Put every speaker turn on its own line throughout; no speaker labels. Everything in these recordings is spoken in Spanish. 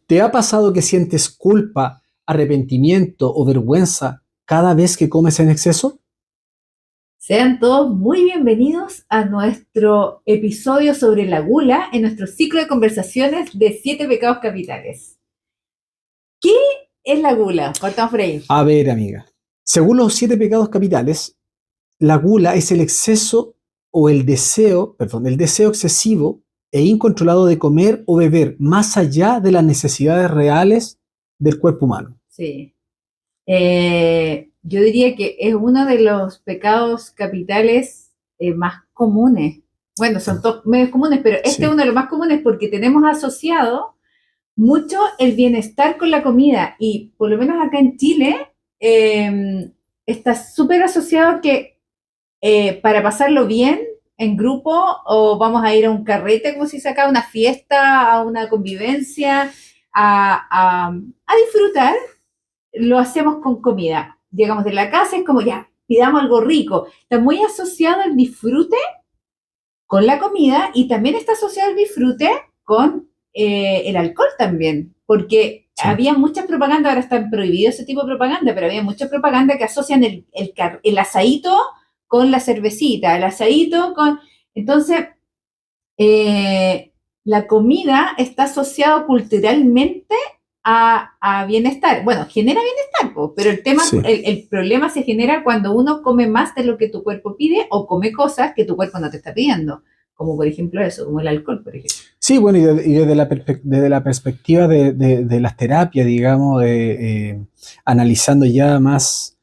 ¿Te ha pasado que sientes culpa, arrepentimiento o vergüenza cada vez que comes en exceso?
Sean todos muy bienvenidos a nuestro episodio sobre la gula en nuestro ciclo de conversaciones de 7 pecados capitales. ¿Qué es la gula? Partamos por ahí.
A ver, amiga. Según los 7 pecados capitales, la gula es el exceso o el deseo excesivo e incontrolado de comer o beber más allá de las necesidades reales del cuerpo humano.
Sí. Yo diría que es uno de los pecados capitales más comunes. Bueno, son todos medios comunes, pero este es
Sí,
uno de los más comunes porque tenemos asociado mucho el bienestar con la comida y por lo menos acá en Chile está súper asociado que para pasarlo bien en grupo o vamos a ir a un carrete, como se dice acá, a una fiesta, a una convivencia, a disfrutar, lo hacemos con comida. Llegamos de la casa, es como ya, pidamos algo rico. Está muy asociado el disfrute con la comida y también está asociado el disfrute con el alcohol también, porque
sí.
había muchas propagandas, ahora están prohibidos ese tipo de propaganda, pero había mucha propaganda que asocian el asadito con la cervecita, el asadito con... Entonces, la comida está asociada culturalmente a bienestar. Bueno, genera bienestar, po, pero
Sí.
el problema se genera cuando uno come más de lo que tu cuerpo pide o come cosas que tu cuerpo no te está pidiendo, como por ejemplo eso, como el alcohol, por ejemplo.
Sí, bueno, y desde la perspectiva de las terapias, digamos, analizando ya más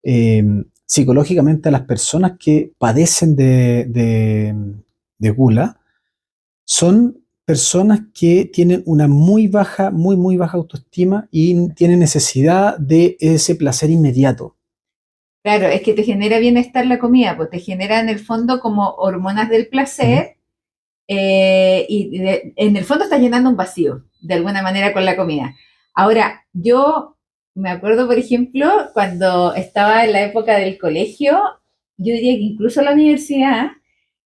eh, psicológicamente a las personas que padecen de gula, son personas que tienen una muy baja autoestima y tienen necesidad de ese placer inmediato.
Claro, es que te genera bienestar la comida, pues te genera en el fondo como hormonas del
Ujú.
placer en el fondo estás llenando un vacío, de alguna manera, con la comida. Ahora, yo me acuerdo, por ejemplo, cuando estaba en la época del colegio, yo diría que incluso la universidad,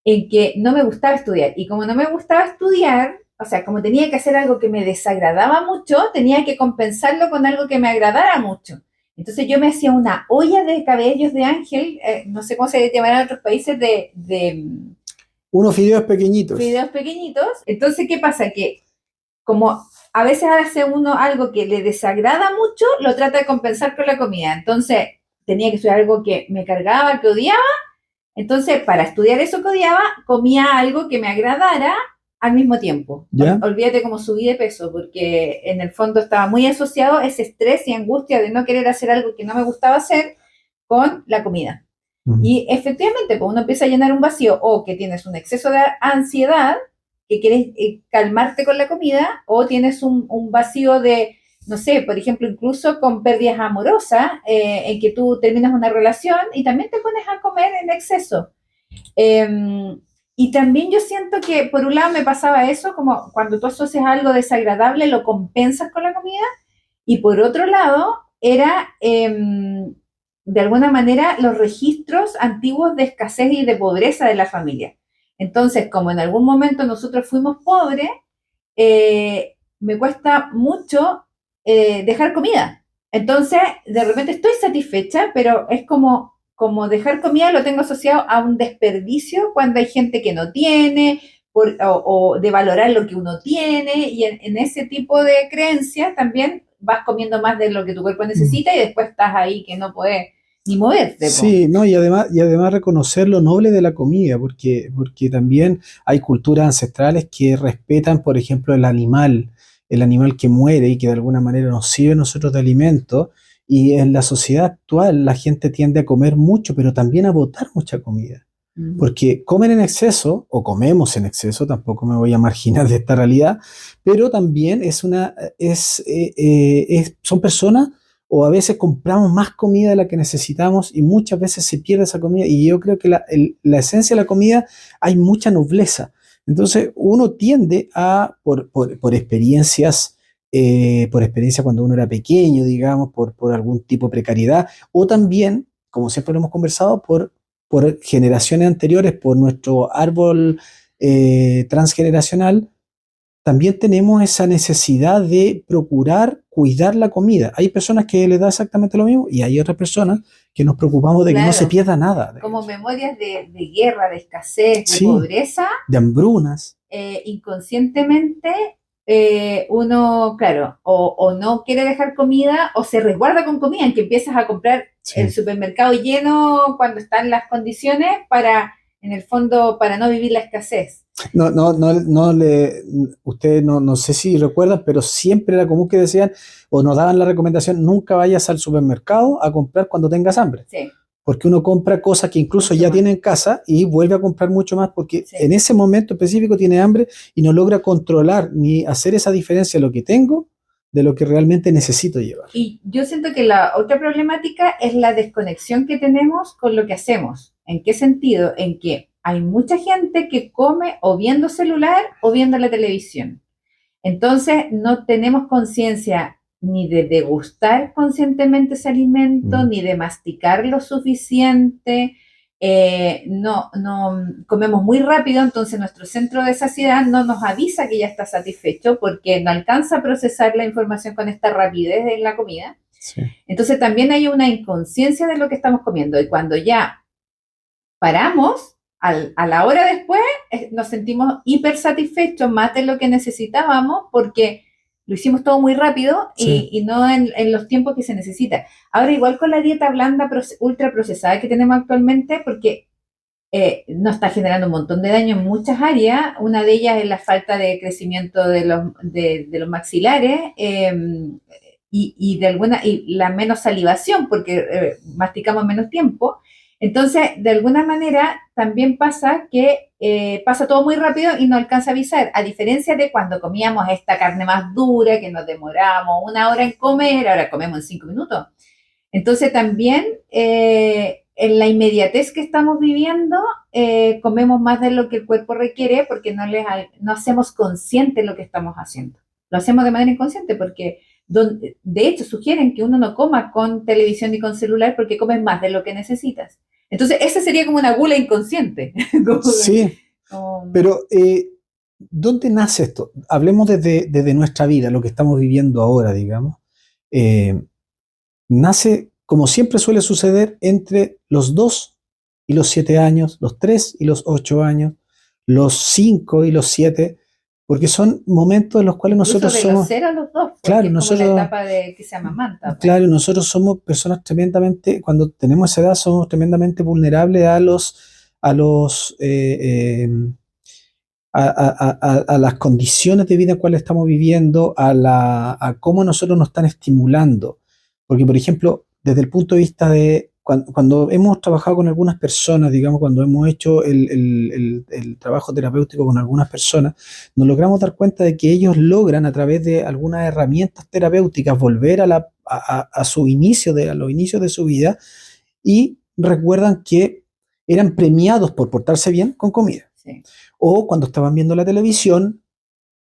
en que no me gustaba estudiar. Y como no me gustaba estudiar, o sea, como tenía que hacer algo que me desagradaba mucho, tenía que compensarlo con algo que me agradara mucho. Entonces yo me hacía una olla de cabellos de ángel, no sé cómo se llamará en otros países, de
Unos fideos pequeñitos.
fideos pequeñitos. Entonces, ¿qué pasa? Que como a veces hace uno algo que le desagrada mucho, lo trata de compensar con la comida. Entonces, tenía que estudiar algo que me cargaba, que odiaba. Entonces, para estudiar eso que odiaba, comía algo que me agradara al mismo tiempo.
¿Ya?
Olvídate cómo subí de peso, porque en el fondo estaba muy asociado ese estrés y angustia de no querer hacer algo que no me gustaba hacer con la comida.
Ujú.
Y efectivamente, pues uno empieza a llenar un vacío o que tienes un exceso de ansiedad, que quieres calmarte con la comida, o tienes un vacío de, no sé, por ejemplo, incluso con pérdidas amorosas, en que tú terminas una relación y también te pones a comer en exceso. Y también yo siento que por un lado me pasaba eso, como cuando tú asocias algo desagradable, lo compensas con la comida, y por otro lado era de alguna manera los registros antiguos de escasez y de pobreza de la familia. Entonces, como en algún momento nosotros fuimos pobres, me cuesta mucho dejar comida. Entonces, de repente estoy satisfecha, pero es como dejar comida lo tengo asociado a un desperdicio cuando hay gente que no tiene, o de valorar lo que uno tiene, y en ese tipo de creencias también vas comiendo más de lo que tu cuerpo
Mm.
necesita y después estás ahí que no puedes ni moverte, po.
Sí, no, y además reconocer lo noble de la comida, porque también hay culturas ancestrales que respetan, por ejemplo, el animal que muere y que de alguna manera nos sirve a nosotros de alimento. Y en la sociedad actual la gente tiende a comer mucho, pero también a botar mucha comida.
Mm.
Porque comen en exceso, o comemos en exceso, tampoco me voy a marginar de esta realidad, pero también son personas o a veces compramos más comida de la que necesitamos y muchas veces se pierde esa comida. Y yo creo que la esencia de la comida hay mucha nobleza. Entonces uno tiende a, por experiencia cuando uno era pequeño, digamos, por algún tipo de precariedad, o también, como siempre lo hemos conversado, por generaciones anteriores, por nuestro árbol transgeneracional, también tenemos esa necesidad de procurar cuidar la comida. Hay personas que les da exactamente lo mismo y hay otras personas que nos preocupamos de que no se
Claro,
pierda nada.
como memorias de guerra, de escasez, de
Sí,
pobreza,
de hambrunas.
inconscientemente uno, claro, o no quiere dejar comida o se resguarda con comida, en que empiezas a comprar el
Sí.
supermercado lleno cuando están las condiciones para, en el fondo, para no vivir la escasez.
Ustedes no sé si recuerdan, pero siempre era común que decían o nos daban la recomendación, nunca vayas al supermercado a comprar cuando tengas hambre.
Sí,
Porque uno compra cosas que incluso
mucho
ya
más.
tiene en casa y vuelve a comprar mucho más porque
Sí.
en ese momento específico tiene hambre y no logra controlar ni hacer esa diferencia de lo que tengo de lo que realmente necesito llevar.
Y yo siento que la otra problemática es la desconexión que tenemos con lo que hacemos. ¿En qué sentido? En que hay mucha gente que come o viendo celular o viendo la televisión. Entonces, no tenemos conciencia ni de degustar conscientemente ese alimento,
Mm.
ni de masticar lo suficiente. No comemos muy rápido, entonces nuestro centro de saciedad no nos avisa que ya está satisfecho porque no alcanza a procesar la información con esta rapidez en la comida.
Sí.
Entonces también hay una inconsciencia de lo que estamos comiendo y cuando ya paramos, a la hora después nos sentimos hiper satisfechos, más de lo que necesitábamos, porque lo hicimos todo muy rápido
Sí.
y no en los tiempos que se necesita. Ahora, igual con la dieta blanda ultra procesada que tenemos actualmente, porque nos está generando un montón de daño en muchas áreas. Una de ellas es la falta de crecimiento de los maxilares y la menos salivación, porque masticamos menos tiempo. Entonces, de alguna manera, también pasa que pasa todo muy rápido y no alcanza a avisar, a diferencia de cuando comíamos esta carne más dura, que nos demoramos una hora en comer, ahora comemos en 5 minutos. Entonces también en la inmediatez que estamos viviendo, comemos más de lo que el cuerpo requiere porque no hacemos consciente lo que estamos haciendo. Lo hacemos de manera inconsciente porque de hecho sugieren que uno no coma con televisión ni con celular porque comes más de lo que necesitas. Entonces esa sería como una gula inconsciente. como,
Sí,
como,
pero ¿dónde nace esto? Hablemos desde nuestra vida, lo que estamos viviendo ahora, digamos. Eh, Nace, como siempre suele suceder, entre los 2 y los 7 años, los 3 y los 8 años, los 5 y los 7, porque son momentos en los cuales
incluso
nosotros
de los
somos,
0 a los 2 porque
claro,
es como la
nosotros,
etapa de que se amamanta. Po.
claro, nosotros somos personas tremendamente, cuando tenemos esa edad, somos tremendamente vulnerables a los, a las condiciones de vida en cuales estamos viviendo, a cómo nosotros nos están estimulando. Porque, por ejemplo, desde el punto de vista de cuando hemos trabajado con algunas personas, digamos, cuando hemos hecho el trabajo terapéutico con algunas personas, nos logramos dar cuenta de que ellos logran a través de algunas herramientas terapéuticas volver a su inicio, a los inicios de su vida y recuerdan que eran premiados por portarse bien con comida.
Sí.
O cuando estaban viendo la televisión,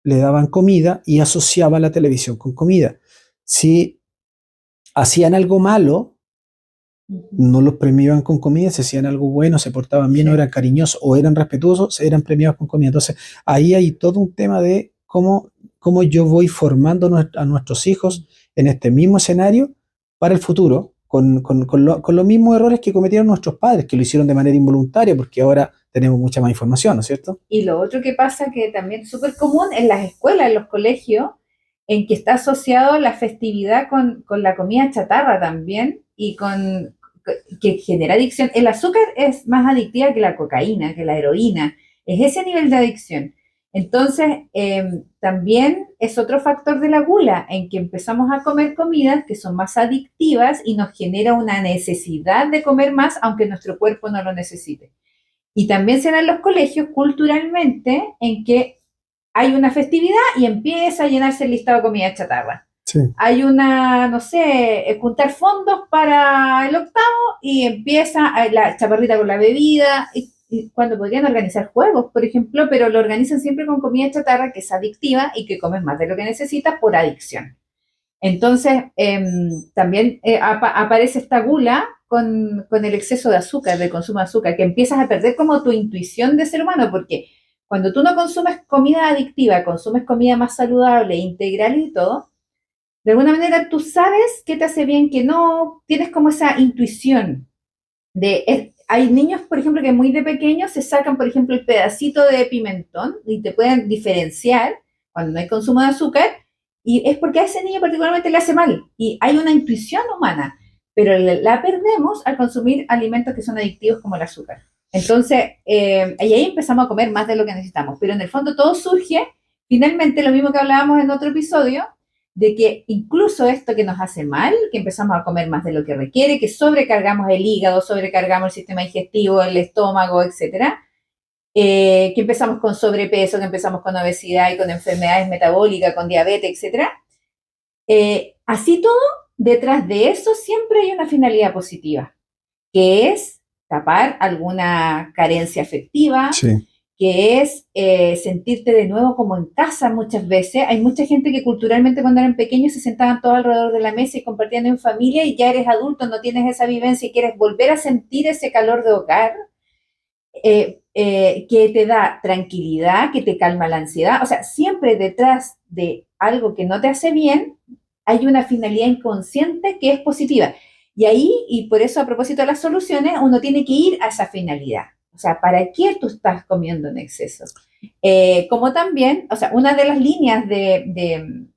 le daban comida y asociaban la televisión con comida. Si hacían algo malo, no los premiaban con comida, si hacían algo bueno, se portaban bien,
Sí.
o eran cariñosos, o eran respetuosos, eran premiados con comida. Entonces, ahí hay todo un tema de cómo yo voy formando a nuestros hijos en este mismo escenario para el futuro, con los mismos errores que cometieron nuestros padres, que lo hicieron de manera involuntaria, porque ahora tenemos mucha más información, ¿no es cierto?
Y lo otro que pasa, que también es súper común en las escuelas, en los colegios, en que está asociado la festividad con la comida chatarra también y que genera adicción. El azúcar es más adictiva que la cocaína, que la heroína. Es ese nivel de adicción. Entonces, también es otro factor de la gula, en que empezamos a comer comidas que son más adictivas y nos genera una necesidad de comer más, aunque nuestro cuerpo no lo necesite. Y también se da en los colegios culturalmente en que hay una festividad y empieza a llenarse el listado de comida chatarra.
Sí.
Hay una, no sé, juntar fondos para el octavo y empieza la chaparrita con la bebida, y cuando podrían organizar juegos, por ejemplo, pero lo organizan siempre con comida chatarra que es adictiva y que comes más de lo que necesitas por adicción. Entonces, también aparece esta gula con el exceso de azúcar, del consumo de azúcar, que empiezas a perder como tu intuición de ser humano, porque Cuando tú no consumes comida adictiva, consumes comida más saludable, integral y todo, de alguna manera tú sabes qué te hace bien, que no, tienes como esa intuición hay niños, por ejemplo, que muy de pequeños se sacan, por ejemplo, el pedacito de pimentón y te pueden diferenciar cuando no hay consumo de azúcar, y es porque a ese niño particularmente le hace mal, y hay una intuición humana, pero la perdemos al consumir alimentos que son adictivos como el azúcar. Entonces, y ahí empezamos a comer más de lo que necesitamos, pero en el fondo todo surge, finalmente, lo mismo que hablábamos en otro episodio, de que incluso esto que nos hace mal, que empezamos a comer más de lo que requiere, que sobrecargamos el hígado, sobrecargamos el sistema digestivo, el estómago, etcétera, que empezamos con sobrepeso, que empezamos con obesidad y con enfermedades metabólicas, con diabetes, etcétera. Así todo, detrás de eso siempre hay una finalidad positiva, que es tapar alguna carencia afectiva,
Sí.
que es sentirte de nuevo como en casa muchas veces. Hay mucha gente que culturalmente cuando eran pequeños se sentaban todos alrededor de la mesa y compartían en familia, y ya eres adulto, no tienes esa vivencia y quieres volver a sentir ese calor de hogar, que te da tranquilidad, que te calma la ansiedad. O sea, siempre detrás de algo que no te hace bien hay una finalidad inconsciente que es positiva. Y ahí, y por eso a propósito de las soluciones, uno tiene que ir a esa finalidad. O sea, ¿para qué tú estás comiendo en exceso? Como también, o sea, una de las líneas de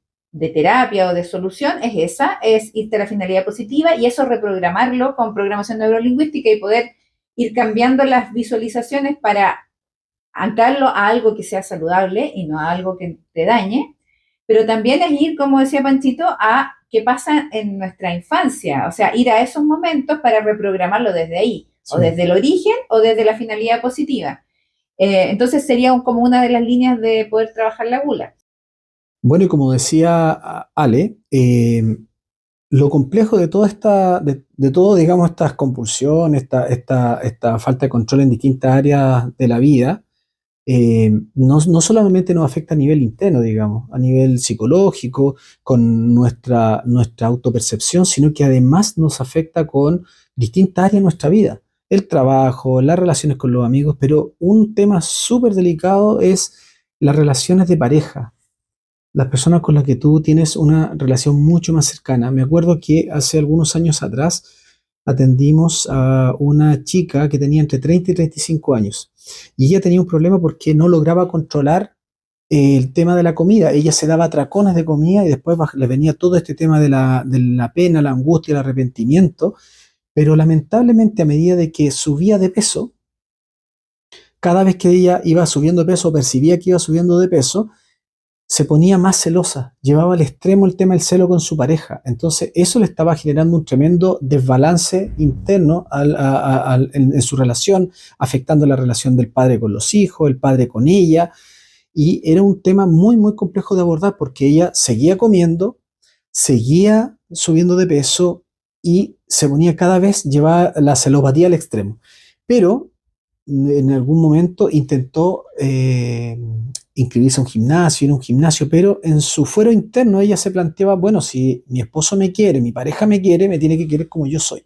terapia o de solución es esa, es irte a la finalidad positiva y eso reprogramarlo con programación neurolingüística y poder ir cambiando las visualizaciones para anclarlo a algo que sea saludable y no a algo que te dañe, pero también es ir, como decía Panchito, a qué pasa en nuestra infancia, o sea, ir a esos momentos para reprogramarlo desde ahí, o
Sí.
desde el origen o desde la finalidad positiva. Entonces sería como una de las líneas de poder trabajar la gula.
Bueno, y como decía Ale, lo complejo de toda de todo, digamos, estas compulsiones, esta falta de control en distintas áreas de la vida, no solamente nos afecta a nivel interno, digamos, a nivel psicológico, con nuestra autopercepción, sino que además nos afecta con distintas áreas de nuestra vida. El trabajo, las relaciones con los amigos, pero un tema súper delicado es las relaciones de pareja, las personas con las que tú tienes una relación mucho más cercana. Me acuerdo que hace algunos años atrás atendimos a una chica que tenía entre 30 y 35 años y ella tenía un problema porque no lograba controlar el tema de la comida. Ella se daba atracones de comida y después le venía todo este tema de la pena, la angustia, el arrepentimiento, pero lamentablemente a medida de que subía de peso, cada vez que ella iba subiendo de peso, percibía que iba subiendo de peso, se ponía más celosa, llevaba al extremo el tema del celo con su pareja. Entonces eso le estaba generando un tremendo desbalance interno en su relación, afectando la relación del padre con los hijos, el padre con ella. Y era un tema muy, muy complejo de abordar porque ella seguía comiendo, seguía subiendo de peso y se ponía cada vez, llevaba la celopatía al extremo. Pero en algún momento intentó inscribirse a un gimnasio, ir a un gimnasio, pero en su fuero interno ella se planteaba, bueno, si mi esposo me quiere, mi pareja me quiere, me tiene que querer como yo soy.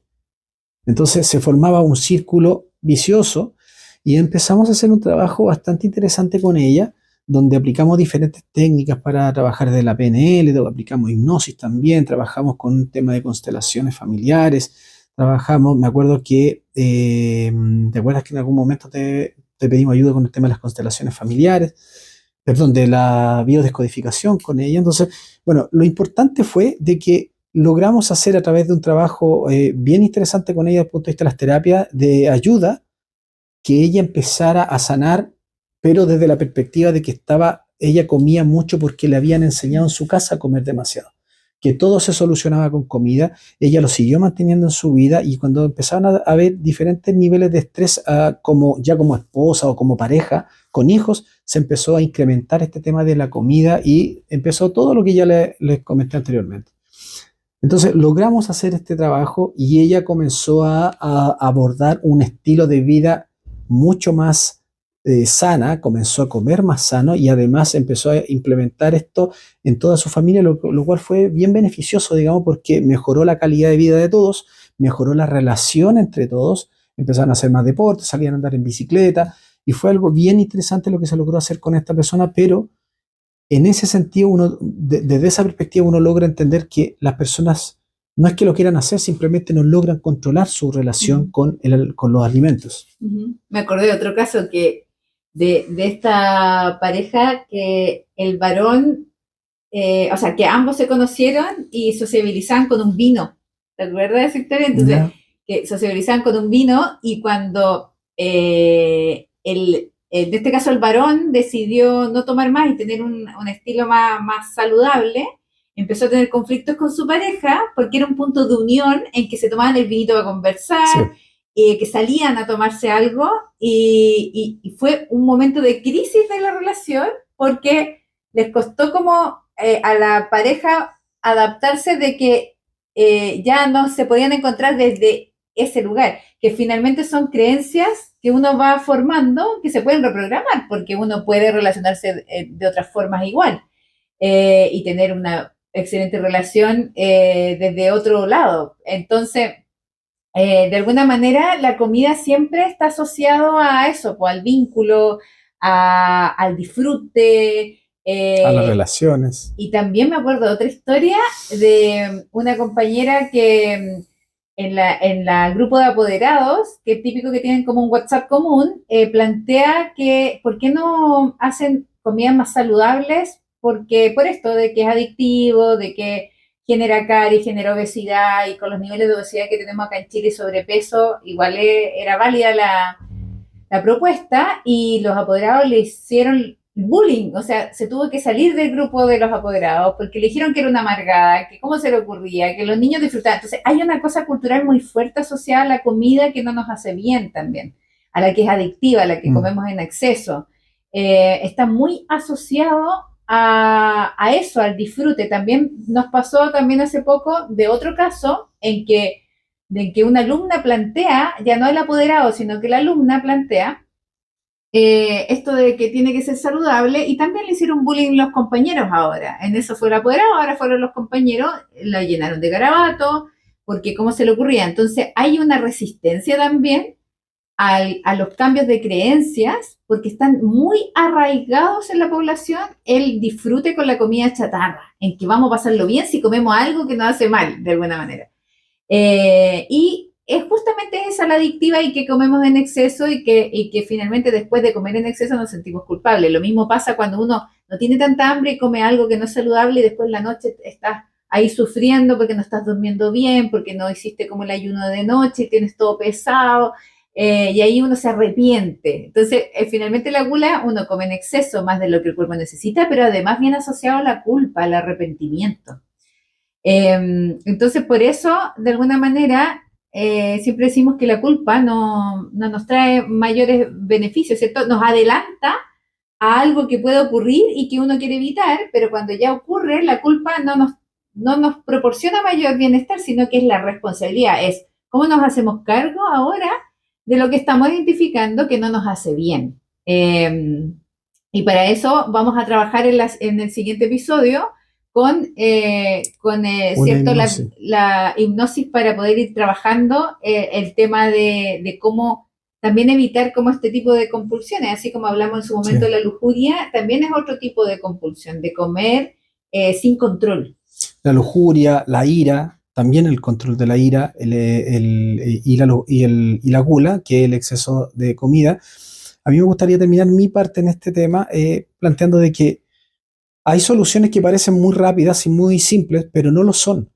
Entonces se formaba un círculo vicioso y empezamos a hacer un trabajo bastante interesante con ella, donde aplicamos diferentes técnicas para trabajar de la PNL, aplicamos hipnosis también, trabajamos con un tema de constelaciones familiares, trabajamos, me acuerdo que, ¿te acuerdas que en algún momento te pedimos ayuda con el tema de las constelaciones familiares? Perdón, de la biodescodificación con ella. Entonces, bueno, lo importante fue de que logramos hacer a través de un trabajo bien interesante con ella desde el punto de vista de las terapias de ayuda, que ella empezara a sanar, pero desde la perspectiva de que ella comía mucho porque le habían enseñado en su casa a comer demasiado, que todo se solucionaba con comida. Ella lo siguió manteniendo en su vida y cuando empezaron a haber diferentes niveles de estrés, ya como esposa o como pareja, con hijos, se empezó a incrementar este tema de la comida y empezó todo lo que ya les comenté anteriormente. Entonces logramos hacer este trabajo y ella comenzó a abordar un estilo de vida mucho más sana, comenzó a comer más sano y además empezó a implementar esto en toda su familia, lo cual fue bien beneficioso, digamos, porque mejoró la calidad de vida de todos, mejoró la relación entre todos, empezaron a hacer más deporte, salían a andar en bicicleta Y fue algo bien interesante lo que se logró hacer con esta persona, pero en ese sentido, desde esa perspectiva, uno logra entender que las personas no es que lo quieran hacer, simplemente no logran controlar su relación con los alimentos.
Me acordé de otro caso que de esta pareja que el varón, o sea, que ambos se conocieron y sociabilizaban con un vino. ¿Te acuerdas de esa historia? Entonces,
¿Ya?
que sociabilizaban con un vino y cuando en este caso el varón decidió no tomar más y tener un estilo más saludable, empezó a tener conflictos con su pareja porque era un punto de unión en que se tomaban el vinito para conversar,
Sí.
que salían a tomarse algo y fue un momento de crisis de la relación porque les costó como a la pareja adaptarse de que ya no se podían encontrar desde ese lugar, que finalmente son creencias que uno va formando que se pueden reprogramar, porque uno puede relacionarse de otras formas igual y tener una excelente relación desde otro lado. Entonces, de alguna manera, la comida siempre está asociado a eso, pues, al vínculo, al disfrute.
A las relaciones.
Y también me acuerdo de otra historia de una compañera que en la grupo de apoderados, que es típico que tienen como un WhatsApp común, plantea que ¿por qué no hacen comidas más saludables? Porque por esto de que es adictivo, de que genera caries, genera obesidad y con los niveles de obesidad que tenemos acá en Chile y sobrepeso, igual era válida la propuesta y los apoderados le hicieron bullying, o sea, se tuvo que salir del grupo de los apoderados porque le dijeron que era una amargada, que cómo se le ocurría, que los niños disfrutaban. Entonces, hay una cosa cultural muy fuerte asociada a la comida que no nos hace bien también, a la que es adictiva, a la que comemos en exceso. Está muy asociado a eso, al disfrute. También nos pasó también hace poco de otro caso en que una alumna plantea, ya no el apoderado, sino que la alumna plantea esto de que tiene que ser saludable y también le hicieron bullying los compañeros ahora. En eso fue el apoderado, ahora fueron los compañeros, la llenaron de garabato, porque cómo se le ocurría. Entonces hay una resistencia también a los cambios de creencias, porque están muy arraigados en la población el disfrute con la comida chatarra, en que vamos a pasarlo bien si comemos algo que nos hace mal, de alguna manera. Y es justamente esa la adictiva y que comemos en exceso y que finalmente después de comer en exceso nos sentimos culpables. Lo mismo pasa cuando uno no tiene tanta hambre y come algo que no es saludable y después en la noche estás ahí sufriendo porque no estás durmiendo bien, porque no hiciste como el ayuno de noche y tienes todo pesado. Y ahí uno se arrepiente. Entonces, finalmente la gula, uno come en exceso más de lo que el cuerpo necesita, pero además viene asociado a la culpa, al arrepentimiento. Entonces, por eso, de alguna manera, siempre decimos que la culpa no nos trae mayores beneficios, ¿cierto? Nos adelanta a algo que puede ocurrir y que uno quiere evitar, pero cuando ya ocurre, la culpa no nos proporciona mayor bienestar, sino que es la responsabilidad, es cómo nos hacemos cargo ahora de lo que estamos identificando que no nos hace bien. Y para eso vamos a trabajar en el siguiente episodio con
Una
¿cierto? La,
hipnosis.
la hipnosis para poder ir trabajando el tema de cómo también evitar como este tipo de compulsiones, así como hablamos en su
Sí.
momento de la lujuria, también es otro tipo de compulsión, de comer sin control.
La lujuria, la ira, también el control de la ira y la gula, que es el exceso de comida. A mí me gustaría terminar mi parte en este tema planteando de que hay soluciones que parecen muy rápidas y muy simples, pero no lo son.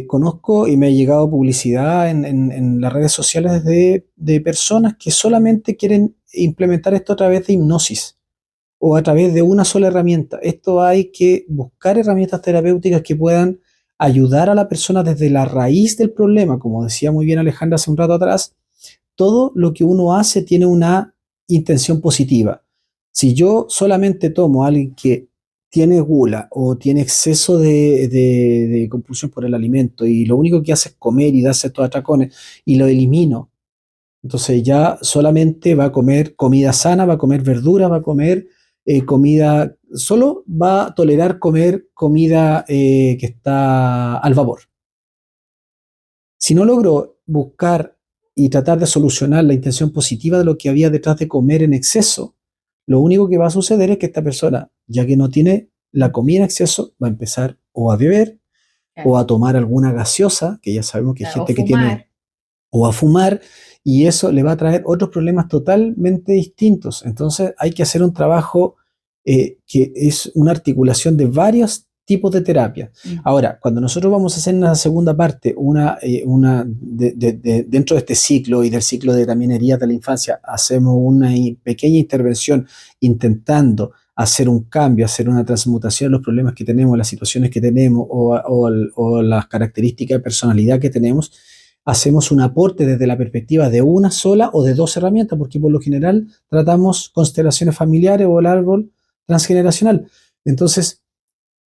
Conozco y me ha llegado publicidad en las redes sociales de personas que solamente quieren implementar esto a través de hipnosis o a través de una sola herramienta. Esto hay que buscar herramientas terapéuticas que puedan ayudar a la persona desde la raíz del problema. Como decía muy bien Alejandra hace un rato atrás, todo lo que uno hace tiene una intención positiva. Si yo solamente tomo a alguien que tiene gula o tiene exceso de compulsión por el alimento y lo único que hace es comer y darse estos atracones y lo elimino, entonces ya solamente va a comer comida sana, va a comer verdura, va a comer comida, solo va a tolerar comer comida que está al vapor. Si no logro buscar y tratar de solucionar la intención positiva de lo que había detrás de comer en exceso, lo único que va a suceder es que esta persona, ya que no tiene la comida en exceso, va a empezar o a beber o
claro.
a tomar alguna gaseosa, que ya sabemos que hay
O
gente que
fumar.
tiene, o a fumar, y eso le va a traer otros problemas totalmente distintos. Entonces hay que hacer un trabajo que es una articulación de varios tipos de terapia.
Mm,
Ahora, cuando nosotros vamos a hacer en la segunda parte, dentro de este ciclo y del ciclo de también heridas de la infancia, hacemos una pequeña intervención intentando hacer un cambio, hacer una transmutación de los problemas que tenemos, las situaciones que tenemos o las características de personalidad que tenemos, hacemos un aporte desde la perspectiva de una sola o de dos herramientas, porque por lo general tratamos constelaciones familiares o el árbol transgeneracional. Entonces,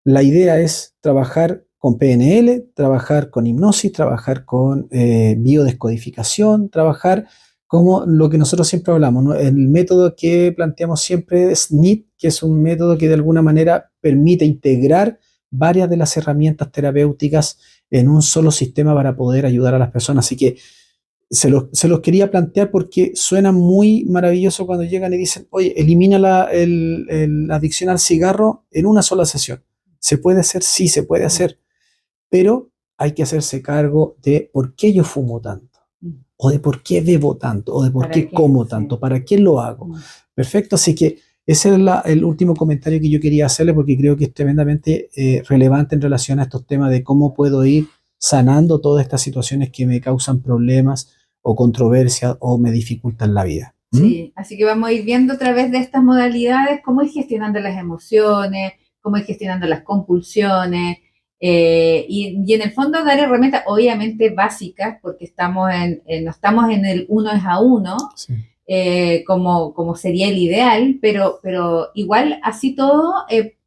la idea es trabajar con PNL, trabajar con hipnosis, trabajar con biodescodificación, trabajar como lo que nosotros siempre hablamos, ¿no? El método que planteamos siempre es NIT, que es un método que de alguna manera permite integrar varias de las herramientas terapéuticas en un solo sistema para poder ayudar a las personas. Así que se los quería plantear porque suena muy maravilloso cuando llegan y dicen, oye, elimina la adicción al cigarro en una sola sesión. ¿Se puede hacer? Sí, se puede
mm,
hacer, pero hay que hacerse cargo de por qué yo fumo tanto,
mm.
o de por qué bebo tanto, o de por
¿Para
qué
qué?
como
Sí.
tanto, para qué lo hago.
Mm.
Perfecto, así que ese es el último comentario que yo quería hacerle porque creo que es tremendamente relevante en relación a estos temas de cómo puedo ir sanando todas estas situaciones que me causan problemas o controversias o me dificultan la vida. ¿Mm?
Sí, así que vamos a ir viendo a través de estas modalidades cómo ir gestionando las emociones, cómo ir gestionando las compulsiones, y en el fondo dar herramientas obviamente básicas, porque no estamos en el uno es a uno,
Sí,
como sería el ideal, pero igual así todo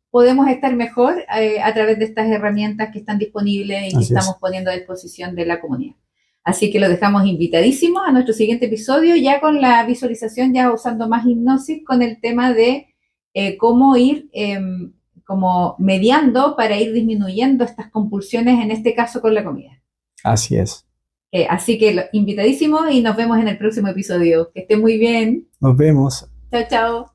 podemos estar mejor a través de estas herramientas que están disponibles y que
así
estamos
es.
poniendo a disposición de la comunidad. Así que lo dejamos invitadísimos a nuestro siguiente episodio, ya con la visualización, ya usando más hipnosis, con el tema de cómo ir como mediando para ir disminuyendo estas compulsiones, en este caso con la comida.
Así es.
Así que invitadísimos y nos vemos en el próximo episodio. Que estén muy bien.
Nos vemos.
Chao, chao.